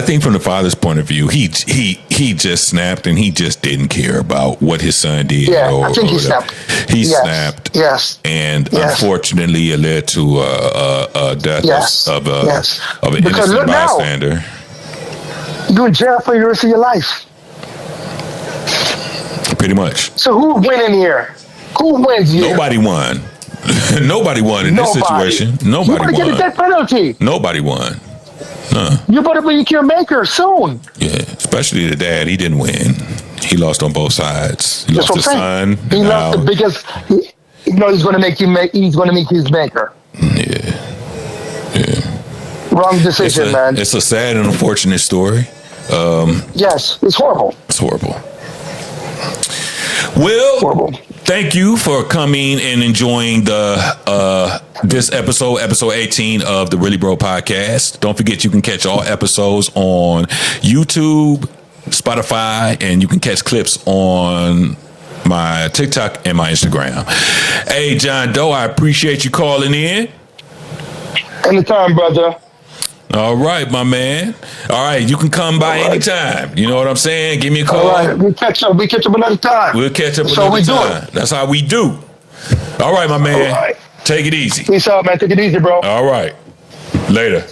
think from the father's point of view, he just snapped and he just didn't care about what his son did. Yeah, I think he snapped. He snapped. Yes. And unfortunately, it led to a death of an innocent bystander. Now, you're in jail for the rest of your life. Pretty much. So who's winning here? Who wins here? Nobody won. Nobody won in this situation. Nobody won. You better get a death penalty. Nobody won. You better be your maker soon. Yeah, especially the dad. He didn't win. He lost on both sides. He lost his son. He lost it because he's going to make he's going to make his maker. Yeah. Wrong decision, man. It's a sad and unfortunate story. Yes, it's horrible. It's horrible. Well, thank you for coming and enjoying this episode 18 of the Really Bro Podcast. Don't forget you can catch all episodes on YouTube, Spotify, and you can catch clips on my TikTok and my Instagram. Hey, John Doe, I appreciate you calling in. Anytime, brother. All right, my man. All right, you can come by anytime. You know what I'm saying? Give me a call. All right, we'll catch up another time. We'll catch up another time. That's how we do. All right, my man. All right. Take it easy. Peace out, man. Take it easy, bro. All right. Later.